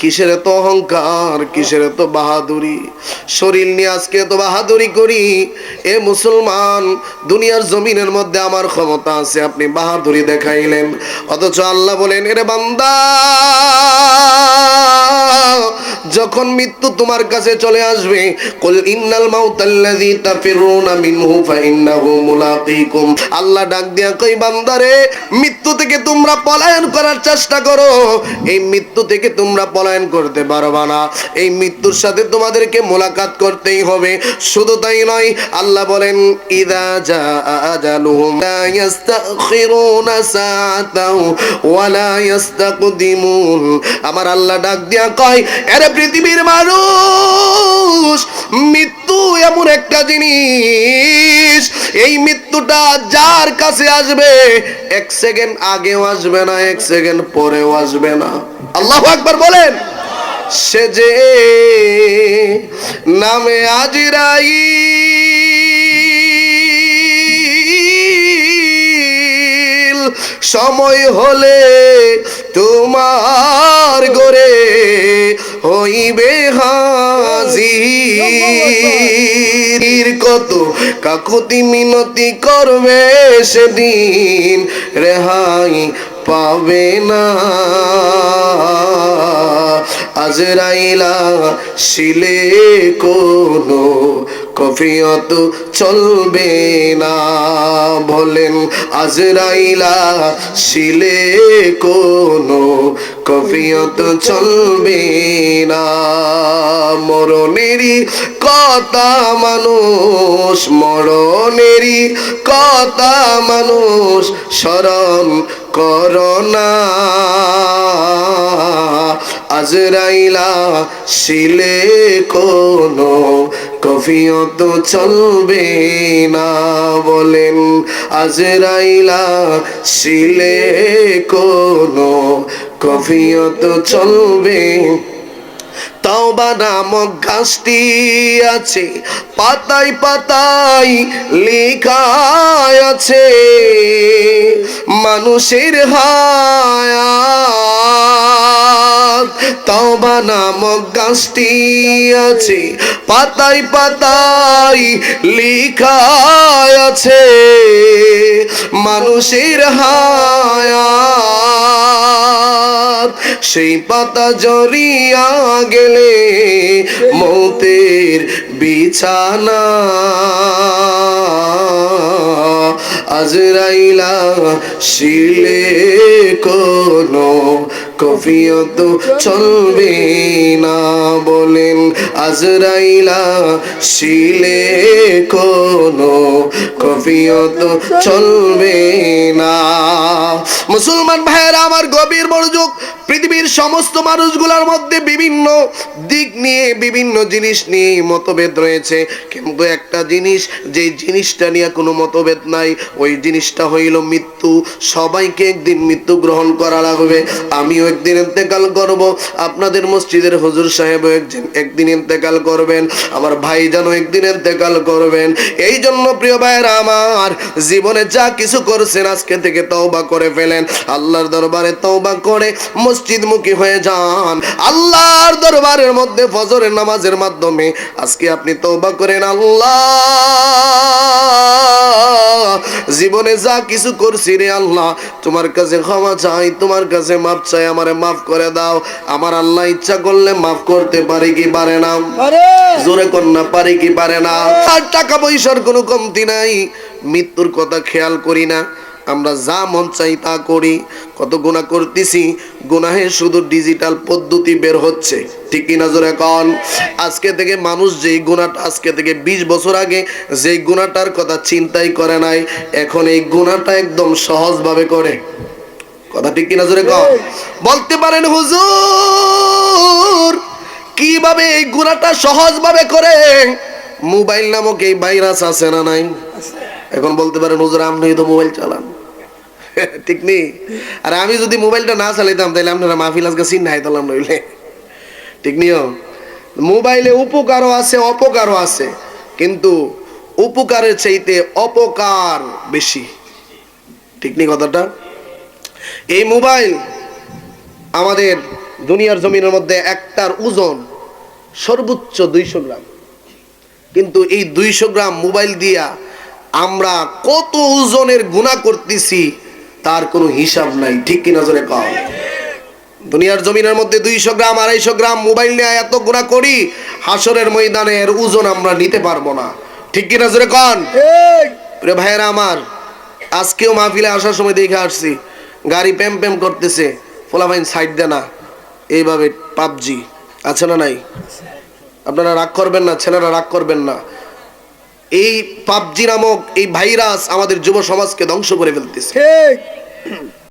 কিসের এত অহংকার, কিসের এত বাহাদুরি? শরীর নিয়ে আজকে এত বাহাদুরি করি। এ মুসলমান, দুনিয়ার জমিনের মধ্যে আমার ক্ষমতা আছে, আপনি বাহাদুরি দেখাইলেন। অথচ আল্লাহ বলেন, এরে বান্দা, যখন মৃত্যু তোমার কাছে চলে আসবে, কুল ইন্নাল মাউতাল্লাযী তাফিরুনা মিনহু ফাইন্নাহু মুলাকীকুম। আল্লাহ ডাক দিয়া কই, বান্দারে, মৃত্যু থেকে তোমরা পলায়ন করার চেষ্টা করো। এই মৃত্যু থেকে তোমরা পলায়ন করতে পারবা না, এই মৃত্যুর সাথে তোমাদেরকে মোলাকাত করতেই হবে। শুধু তাই নয়, আল্লাহ বলেন, ইযা জাআ আজালুহুম লা ইস্তাখিরুনা সাআতাও ওয়া লা ইস্তাকদিমুন। আমার আল্লাহ ডাক দিয়া কয়, এরে পৃথিবীর মানুষ, মৃত্যু এমন একটা জিনিস, এই মৃত্যুটা যার কাছে আসবে, এক সেকেন্ড আগেও আসবে না, এক সেকেন্ড পরেও আসবে না। আল্লাহু আকবার বলেন। সে যে নামে আজরাইল, সময় হলে তোমার ঘরে হইবে হাজির। কত কাকুতি মিনতি করবে সেদিন, রেহাই পাবে না। আজরাইলা শিলে কোনো কফিয়ত চলবে না। বলেন, আজরাইলা শিলে কোনো কফিয়ত চলবে না। মরণেরই কথা মানুষ, মরণেরই কথা মানুষ স্মরণ করোনা। আজরাইলা শিলে কোনো কফিয়ত চলবে না। বলেন, আজরাইলা শিলে কোনো কফিয়ত চলবে। তওবা নামক গাছটি আছে, পাতায় পাতায় লেখা আছে মানুষের হায়াত। তওবা নামক গাছটি আছে, পাতায় পাতায় লেখা আছে মানুষের হায়াত। সেই পাতা জড়িয়া গেলে মৌতের বিছানা। আজরাইলা শিলে কোনো কফিয়ত চলবে না। বলেন, আজরাইলা শিলে কোনো কফিয়ত চলবে না। মুসলমান ভাইয়েরা আমার, গভীর মনোযোগ। পৃথিবীর সমস্ত মানুষগুলোর মধ্যে বিভিন্ন দিক নিয়ে, বিভিন্ন জিনিস নিয়ে মতভেদ রয়েছে, কিন্তু একটা জিনিস, যে জিনিসটা নিয়ে কোনো মতভেদ নাই, ওই জিনিসটা হইল মৃত্যু। সবাইকে একদিন মৃত্যু গ্রহণ করা লাগবে। আমিও একদিন ইন্তেকাল করব, আপনাদের মসজিদের হুজুর সাহেব একদিন ইন্তেকাল করবেন, আমার ভাইজানও একদিন ইন্তেকাল করবেন। এই জন্য প্রিয় ভাইয়েরা আমার, জীবনে যা কিছু করছেন আজকে থেকে তওবা করে ফেলেন। আল্লাহর দরবারে তওবা করে মসজিদমুখী হয়ে যান। আল্লাহর দরবারের মধ্যে ফজরের নামাজের মাধ্যমে আজকে আপনি তওবা করেন, আল্লাহ, জীবনে যা কিছু করছি রে আল্লাহ, তোমার কাছে ক্ষমা চাই, তোমার কাছে মাফ চাই, আমারে মাফ করে দাও। আমার আল্লাহ ইচ্ছা করলে মাফ করতে পারে কি পারে না? জোরে কন্যা, পারে কি পারে না? আর টাকা পয়সার কোনো কমতি নাই, মৃত্যুর কথা খেয়াল করি না, আমরা যা মন চাই তা করি। কত গুনাহ করতেছি, গুনাহের শুধু ডিজিটাল পদ্ধতি বের হচ্ছে, ঠিক কি না? জোরে কন। আজকে থেকে মানুষ যেই গুনাহটা আজকে থেকে 20 বছর আগে যেই গুনাহটার কথা চিন্তাই করে নাই, এখন এই গুনাহটা একদম সহজভাবে করে। কথা ঠিক কি না? জোরে কন। বলতে পারেন, হুজুর কিভাবে এই গুনাহটা সহজভাবে করে? মোবাইল নামক এই ভাইরাস আছে না নাই? এখন বলতে পারেন, হুজুর আপনি তো মোবাইল চালান, ঠিক নেই? আর আমি যদি মোবাইলটা না চালাইতাম তাহলে আপনারা মাহফিল আজকে চিন্তা হাইতালাম নইলে, ঠিক নিও। মোবাইলে উপকারও আছে, অপকারও আছে, কিন্তু উপকারের চাইতে অপকার বেশি, ঠিক নেই কথাটা? এই মোবাইল আমাদের দুনিয়ার জমিনের মধ্যে একটার ওজন সর্বোচ্চ 200 গ্রাম, কিন্তু এই 200 গ্রাম মোবাইল দিয়া আমরা কত ওজনের গুনাহ করতেছি তার কোনো হিসাব নাই। ঠিক কি নজরে কও? দুনিয়ার জমিনের মধ্যে 200 গ্রাম 250 গ্রাম মোবাইল নিয়ে এত গুনাহ করি, হাসরের ময়দানে এর ওজন আমরা নিতে পারবো না। ঠিক কি নজরে কন? প্রিয় ভাইয়েরা আমার, আজকেও মাহফিলে আসার সময় দেখে আসছি গাড়ি প্যাম প্যাম করতেছে, পোলাপাইন সাইড দেয় না, এইভাবে পাবজি আছে না নাই? আপনারা রাগ করবেন না, ছেলেরা রাগ করবেন না। এই পাবজি নামক এই ভাইরাস আমাদের যুব সমাজকে ধ্বংস করে ফেলতেছে।